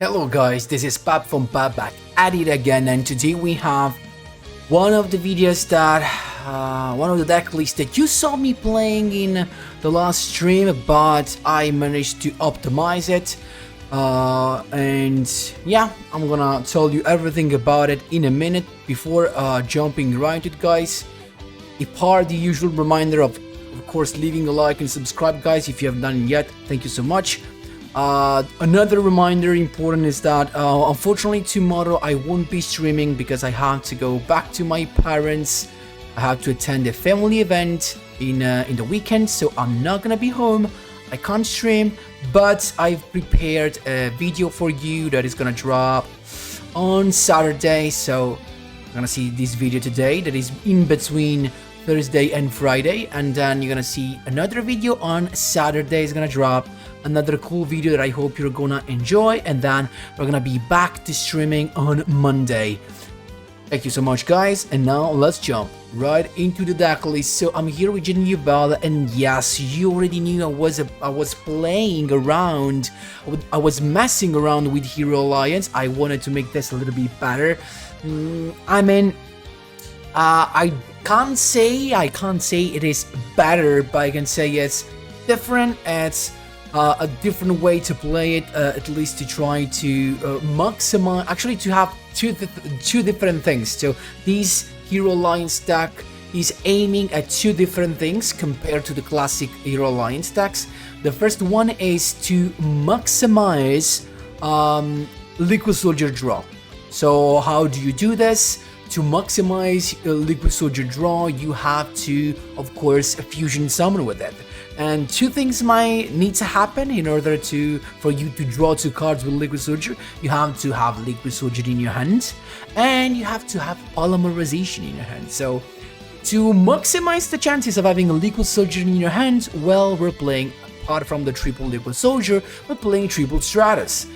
Hello guys, this is Pap from Pap back at it again, and today we have one of the videos that, one of the deck lists that you saw me playing in the last stream, but I managed to optimize it, and yeah, I'm gonna tell you everything about it in a minute. Before jumping right to it, guys, the usual reminder of course leaving a like and subscribe, guys, if you haven't done it yet. Thank you so much. Another reminder important is that unfortunately tomorrow I won't be streaming because I have to go back to my parents. I have to attend a family event in the weekend, so I'm not gonna be home. I can't stream, but I've prepared a video for you that is gonna drop on Saturday. So you're gonna see this video today that is in between Thursday and Friday, and then you're gonna see another video on Saturday is gonna drop. Another cool video that I hope you're gonna enjoy, and then we're gonna be back to streaming on Monday. Thank you so much, guys, and now let's jump right into the deck list. So I'm here with Duel, and yes, you already knew I was playing around, I was messing around with Hero Alliance. I wanted to make this a little bit better. I can't say it is better, but I can say it's different. It's a different way to play it, at least to try to maximize, actually to have two different things. So this Hero Alliance deck is aiming at two different things compared to the classic Hero Alliance decks. The first one is to maximize Liquid Soldier draw. So how do you do this? To maximize Liquid Soldier draw, you have to, of course, fusion summon with it. And two things might need to happen in order for you to draw two cards with Liquid Soldier. You have to have Liquid Soldier in your hand, and you have to have Polymerization in your hand. So to maximize the chances of having a Liquid Soldier in your hand, well, we're playing, apart from the triple Liquid Soldier, we're playing triple Stratus.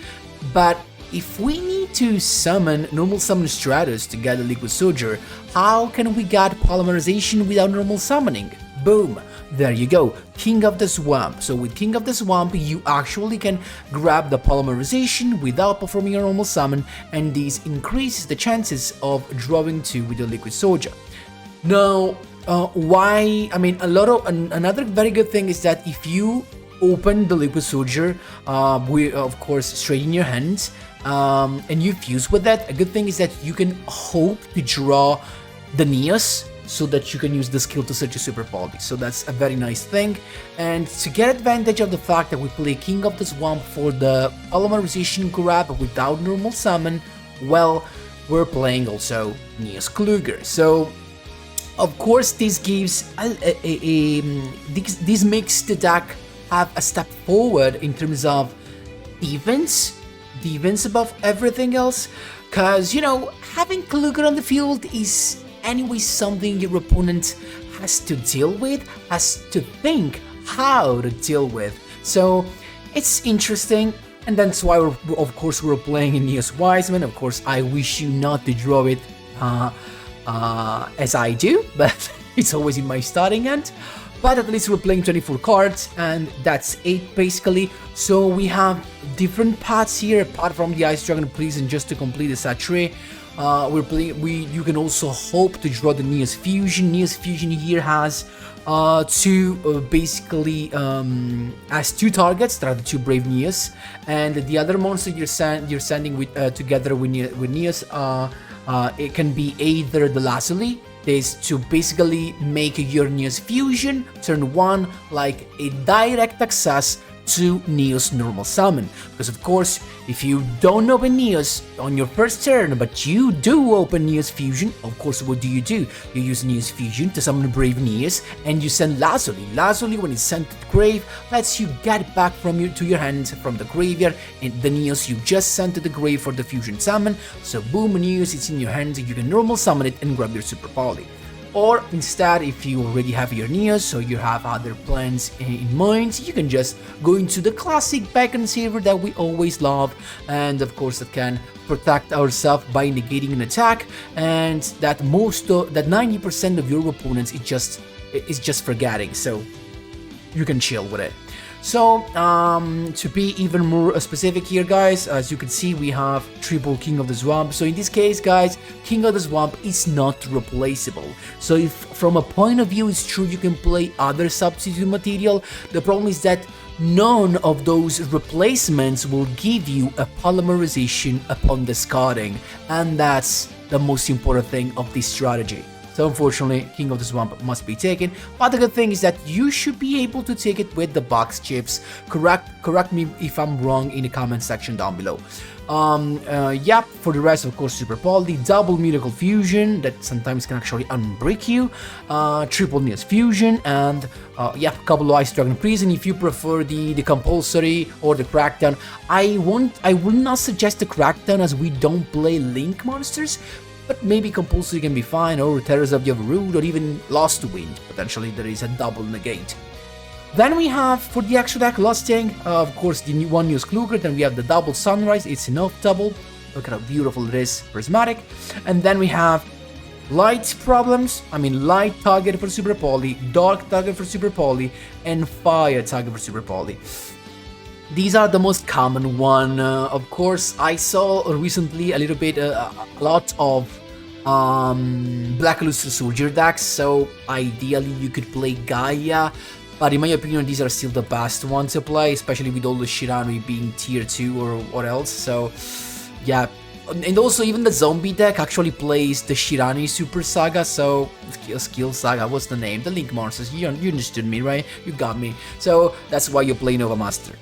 But if we need to summon normal summon Stratus to get a Liquid Soldier, how can we get Polymerization without normal summoning? Boom! There you go, King of the Swamp. So with King of the Swamp, you actually can grab the Polymerization without performing a normal summon, and this increases the chances of drawing two with the Liquid Soldier. Now, another very good thing is that if you open the Liquid Soldier, of course, straight in your hand, and you fuse with that, a good thing is that you can hope to draw the Neos, so that you can use the skill to search a Super Poly. So that's a very nice thing. And to get advantage of the fact that we play King of the Swamp for the Polymerization grab without normal summon, well, we're playing also Neos KLUGER. So of course this gives this makes the deck have a step forward in terms of defense above everything else, because you know, having KLUGER on the field is anyway something your opponent has to deal with, has to think how to deal with. So it's interesting, and that's why we're playing in Neos Wiseman. Of course, I wish you not to draw it as I do, but it's always in my starting hand. But at least we're playing 24 cards, and that's it basically. So we have different paths here, apart from the Ice Dragon Prison, just to complete the set tree. You can also hope to draw the Neos Fusion. Neos Fusion here has has two targets. There are the two Brave Neos, and the other monster you're sending with together with Neos. It can be either the Lazuli. Is to basically make your Neos Fusion turn 1 like a direct access to Neos normal summon. Because of course, if you don't open Neos on your first turn, but you do open Neos Fusion, of course, what do? You use Neos Fusion to summon Brave Neos, and you send Lazuli. Lazuli, when it's sent to the grave, lets you get back to your hand from the graveyard, and the Neos you just sent to the grave for the Fusion summon. So boom, Neos, it's in your hand, you can normal summon it and grab your Super Poly. Or instead, if you already have your Neos, so you have other plans in mind, you can just go into the classic back and saver that we always love, and of course that can protect ourselves by negating an attack, and that 90% of your opponents is just forgetting, so you can chill with it. So, to be even more specific here, guys, as you can see, we have triple King of the Swamp. So in this case, guys, King of the Swamp is not replaceable. So if from a point of view, it's true you can play other substitute material, the problem is that none of those replacements will give you a polymerization upon discarding, and that's the most important thing of this strategy. So unfortunately, King of the Swamp must be taken, but the good thing is that you should be able to take it with the box chips. Correct me if I'm wrong in the comment section down below. Yep, for the rest, of course, Super Poly, double Miracle Fusion, that sometimes can actually unbrick you, triple Neos Fusion, and yep, couple of Ice Dragon Prison if you prefer the compulsory or the Crackdown. I will not suggest the Crackdown as we don't play Link monsters, but maybe compulsory can be fine, or Terrors of the Overroot, or even Lost to Wind. Potentially there is a double negate. Then we have, for the extra deck lusting, of course, the one News KLUGER. Then we have the double Sunrise. It's enough double. Look at how beautiful it is, prismatic. And then we have light problems. I mean, light target for Super Poly, dark target for Super Poly, and fire target for Super Poly. These are the most common one. Of course, I saw recently a lot of Black Luster Soldier decks. So ideally, you could play Gaia. But in my opinion, these are still the best ones to play, especially with all the Shiranui being tier 2 or what else. So, yeah. And also, even the zombie deck actually plays the Shiranui Super Saga, so... Skill Saga, what's the name? The Link monsters, you understood me, right? You got me. So, that's why you play Nova Master.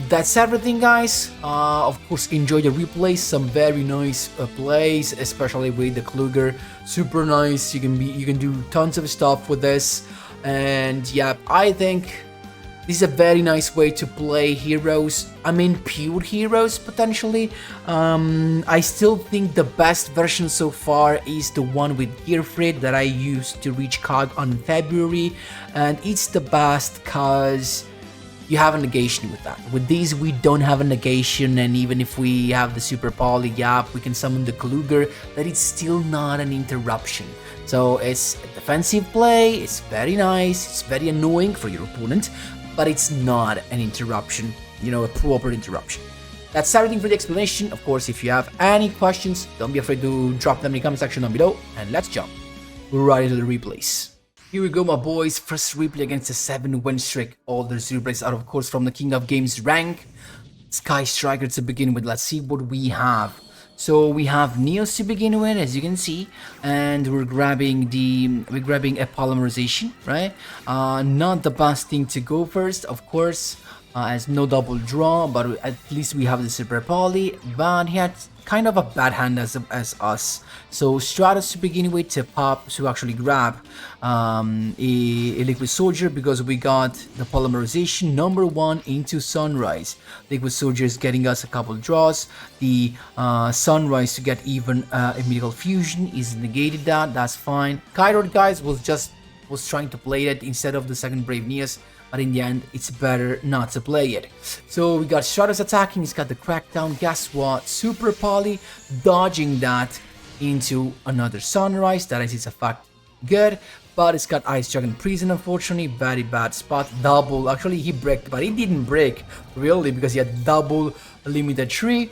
That's everything, guys. Of course, enjoy the replays, some very nice plays, especially with the KLUGER. Super nice, you can do tons of stuff with this. And yeah, I think this is a very nice way to play heroes. I mean, pure heroes, potentially. I still think the best version so far is the one with Gearfried that I used to reach COG on February. And it's the best because you have a negation with that. With these, we don't have a negation, and even if we have the Super Poly, yeah, we can summon the KLUGER, but it's still not an interruption. So it's a defensive play, it's very nice, it's very annoying for your opponent, but it's not an interruption, you know, a proper interruption. That's everything for the explanation. Of course, if you have any questions, don't be afraid to drop them in the comment section down below, and let's jump right into the replays. Here we go, my boys. First replay against a 7-win streak. All the replays are, of course, from the King of Games rank. Sky Striker to begin with. Let's see what we have. So we have Neos to begin with, as you can see, and we're grabbing a polymerization, right? Not the best thing to go first, of course, as no double draw, but at least we have the Super Poly. But he had kind of a bad hand as us. So Stratus to begin with to actually grab a Liquid Soldier, because we got the polymerization number 1 into Sunrise. Liquid Soldier is getting us a couple draws. The Sunrise to get even a Miracle Fusion is negated that's fine. Kairos, guys, was trying to play it instead of the second Brave Neos, but in the end, it's better not to play it. So we got Stratus attacking, he's got the Crackdown, guess what? Super Poly, dodging that into another Sunrise, that is a fact good, but it's got Ice Dragon Prison, unfortunately, very bad spot, double, actually he bricked, but he didn't break, really, because he had double limited tree.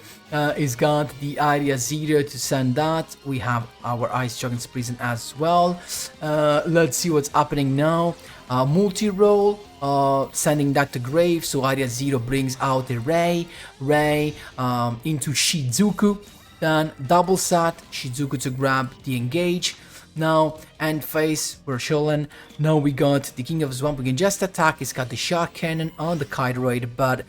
He's got the Area 0 to send that, we have our Ice Dragon's Prison as well. Let's see what's happening now. Multi-roll, sending that to grave, so Area 0 brings out the Ray into Shizuku, then double sat, Shizuku to grab the engage. Now, end phase, we're chilling. Now we got the King of the Swamp, we can just attack, he's got the Shock Cannon on the Kairoid, but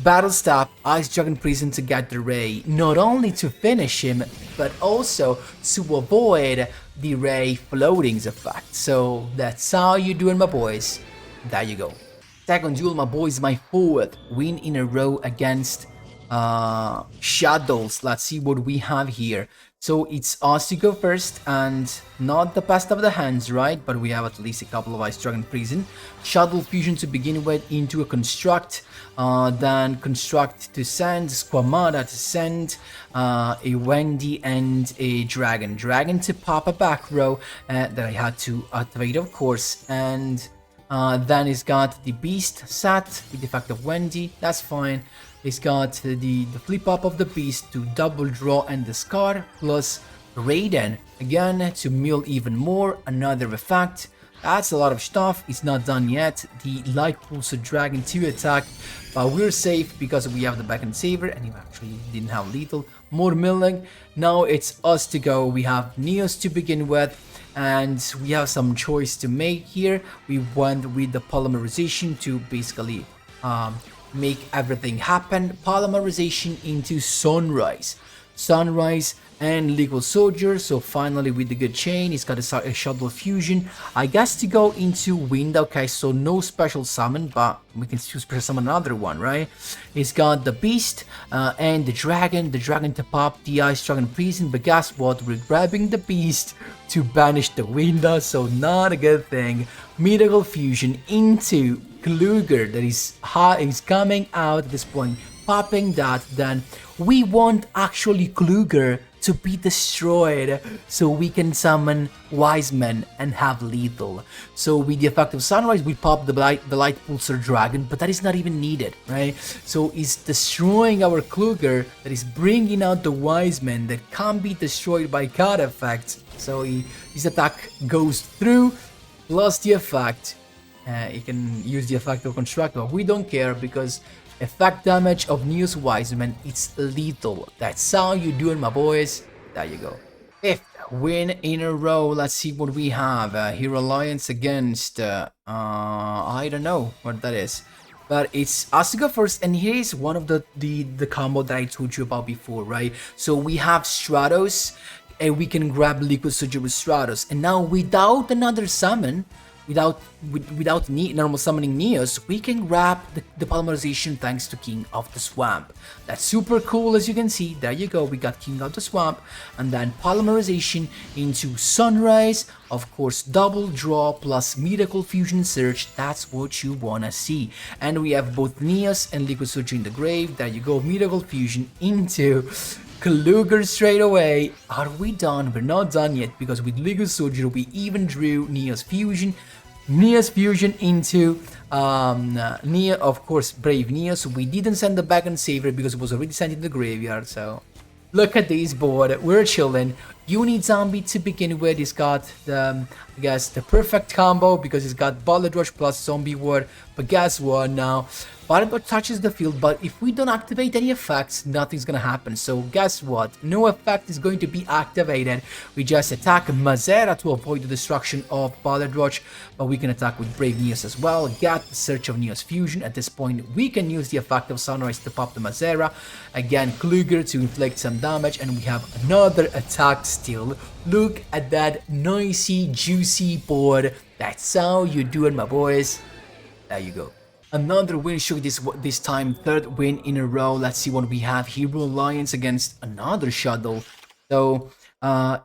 Battle Stop, Ice Dragon Prison to get the Ray, not only to finish him, but also to avoid the Ray floatings effect. So that's how you doing, my boys. There you go. Second duel, my boys, my 4th win in a row against Shuttles. Let's see what we have here. So it's us to go first, and not the best of the hands, right? But we have at least a couple of Ice Dragon Prison. Shuttle Fusion to begin with into a Construct, then Construct to send, Squamata to send, a Wendy and a Dragon. Dragon to pop a back row that I had to activate, of course, and Then it's got the Beast Sat with the effect of Wendy. That's fine. It's got the flip up of the Beast to double draw and discard, plus Raiden again to mill even more. Another effect. That's a lot of stuff. It's not done yet. The Light Pulsar Dragon to attack, but we're safe because we have the Back and Saver, and he actually didn't have lethal. More milling. Now it's us to go. We have Neos to begin with, and we have some choice to make here. We went with the polymerization to basically make everything happen. Polymerization into Sunrise. Sunrise and Legal Soldier. So finally with the good chain, he's got a Shuttle fusion. I guess to go into Wind. Okay, so no special summon, but we can still special summon another one, right? He's got the Beast and the Dragon to pop the Ice Dragon Prison. But guess what? We're grabbing the Beast to banish the Winda, so not a good thing. Miracle Fusion into KLUGER that is coming out at this point. Popping that, then we want actually KLUGER to be destroyed so we can summon Wiseman and have lethal. So with the effect of Sunrise, we pop the light Pulsar Dragon, but that is not even needed, right? So it's destroying our KLUGER that is bringing out the Wiseman that can't be destroyed by card effects. So his attack goes through, plus the effect. He can use the effect of Construct, but we don't care because effect damage of Neos Wiseman, it's lethal. That's how you doing, my boys. There you go. 5th win in a row. Let's see what we have. Hero Alliance against, I don't know what that is. But it's us to go first, and here is one of the combo that I told you about before, right? So we have Stratos, and we can grab Liquid Soldier with Stratos. And now without another summon, without normal summoning Neos, we can grab the polymerization thanks to King of the Swamp. That's super cool, as you can see. There you go, we got King of the Swamp, and then polymerization into Sunrise. Of course, double draw plus Miracle Fusion Search. That's what you wanna see. And we have both Neos and Liquid Soldier in the grave. There you go, Miracle Fusion into KLUGER straight away. Are we done? We're not done yet, because with Liquid Soldier we even drew Neos Fusion into Neo, of course, Brave Neos. We didn't send the Back and Saver because it was already sent in the graveyard. So look at this board, we're chilling. Unit Zombie to begin with. He's got the, I guess, the perfect combo because he's got Bullet Rush plus Zombie Ward. But guess what now? Bullet Rush touches the field, but if we don't activate any effects, nothing's gonna happen. So guess what? No effect is going to be activated. We just attack Mazera to avoid the destruction of Bullet Rush, but we can attack with Brave Neos as well. Get the Search of Neos Fusion. At this point, we can use the effect of Sunrise to pop the Mazera. Again, KLUGER to inflict some damage, and we have another attack still. Look at that noisy, juicy board. That's how you do it, my boys. There you go. Another win streak this time, 3rd win in a row. Let's see what we have. Hero Alliance against another Shuttle. So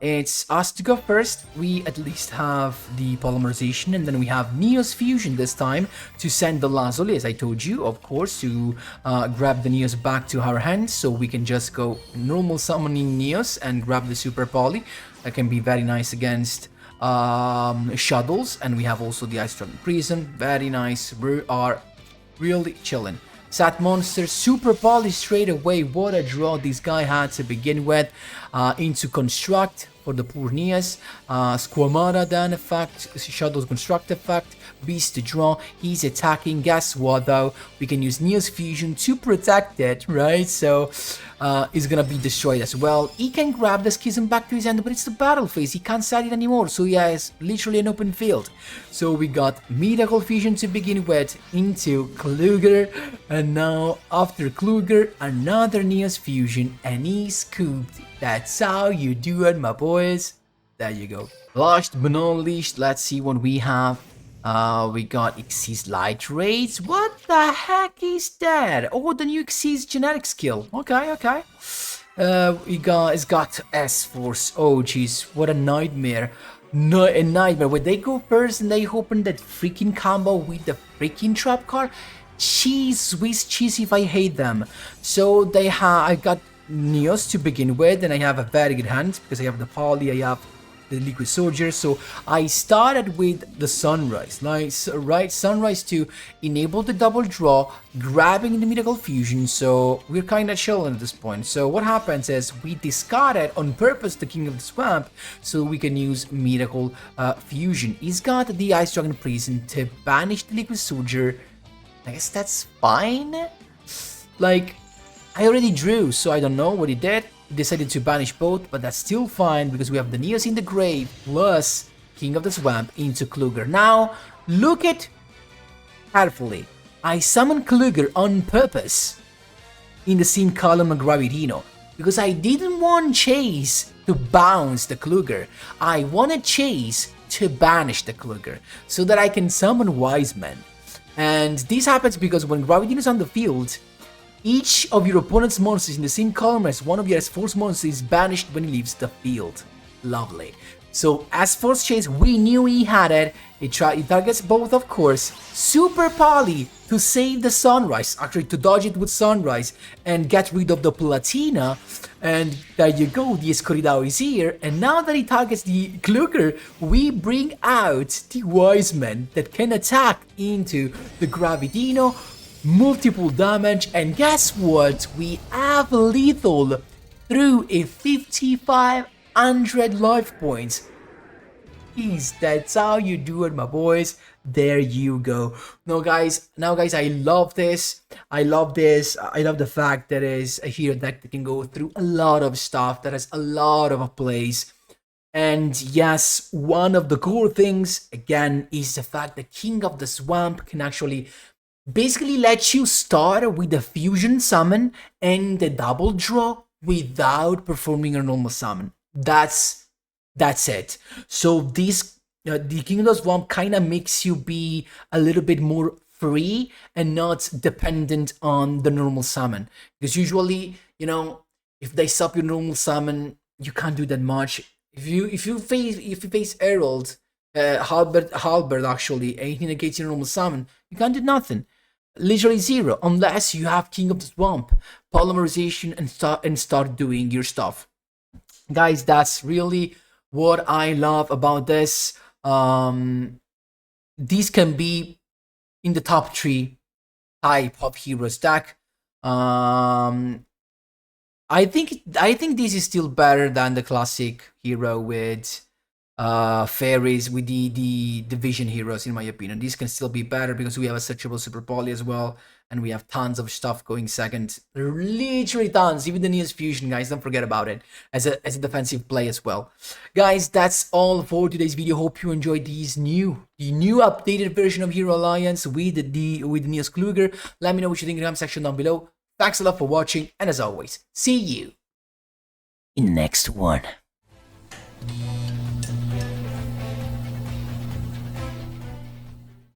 it's us to go first. We at least have the polymerization, and then we have Neos Fusion this time to send the Lazuli, as I told you, of course, to grab the Neos back to our hands, so we can just go normal summoning Neos and grab the Super Poly. That can be very nice against Shuttles, and we have also the Ice Dragon Prison. Very nice. We are really chilling. Sat Monster, Super Poly straight away. What a draw this guy had to begin with. Into Construct for the poor Neos. Squamata then effect, Shuttle's Construct effect. Beast to draw. He's attacking. Guess what though? We can use Neos Fusion to protect it, right? So it's gonna be destroyed as well. He can grab the Schism back to his hand, but it's the battle phase. He can't set it anymore, so he has literally an open field. So we got Miracle Fusion to begin with into KLUGER, and now after KLUGER, another Neos Fusion, and he's scooped. That's how you do it, my boys. There you go. Last but not least, let's see what we have. We got Xyz Light Raids. What the heck is that? Oh, the new Xyz genetic skill. Okay, okay. It's got S-Force. Oh, jeez, what a nightmare. No, a nightmare. When they go first and they open that freaking combo with the freaking trap card, cheese, Swiss cheese if I hate them. So they have, I got Neos to begin with, and I have a very good hand because I have the Poly, I have the Liquid Soldier. So I started with the Sunrise, nice, right? Sunrise to enable the double draw, grabbing the Miracle Fusion. So we're kind of chilling at this point. So what happens is we discarded on purpose the King of the Swamp so we can use Miracle Fusion. He's got the Ice Dragon Prison to banish the Liquid Soldier. I guess that's fine. Like, I already drew, so I don't know what he did. He decided to banish both, but that's still fine because we have the Neos in the grave plus King of the Swamp into KLUGER. Now, look at carefully. I summoned KLUGER on purpose in the same column of Gravitino because I didn't want Chase to bounce the KLUGER. I wanted Chase to banish the KLUGER so that I can summon Wiseman. And this happens because when Gravitino is on the field, each of your opponent's monsters in the same column as one of your S-Force monsters is banished when he leaves the field. Lovely. So S-Force Chase, we knew he had it. He targets both, of course. Super Poly to save the Sunrise, actually to dodge it with Sunrise and get rid of the Platina. And there you go, the Escoridao is here. And now that he targets the KLUGER, we bring out the Wiseman that can attack into the Gravitino. Multiple damage, and guess what? We have lethal through a 5,500 life points. Jeez, that's how you do it, my boys. There you go. Now guys, I love this. I love the fact that it's a hero deck that can go through a lot of stuff, that has a lot of plays. And yes, one of the core things again is the fact that King of the Swamp can actually basically let you start with a fusion summon and the double draw without performing a normal summon. That's it. So this the King of the Swamp kind of makes you be a little bit more free and not dependent on the normal summon, because usually, you know, if they stop your normal summon, you can't do that much. If you face Herald, Halberd actually, and he negates your normal summon, you can't do nothing. Literally zero, unless you have King of the Swamp, polymerization, and start doing your stuff. Guys, that's really what I love about this. These can be in the top 3 type of heroes deck. I think this is still better than the classic hero with fairies, with the division heroes, in my opinion. These can still be better because we have a searchable Super Poly as well, and we have tons of stuff going second. Literally tons, even the Neos Fusion, guys, don't forget about it, as a defensive play as well. Guys, that's all for today's video. Hope you enjoyed the new updated version of Hero Alliance with the Neos KLUGER. Let me know what you think in the comment section down below. Thanks a lot for watching, and as always, see you in the next one.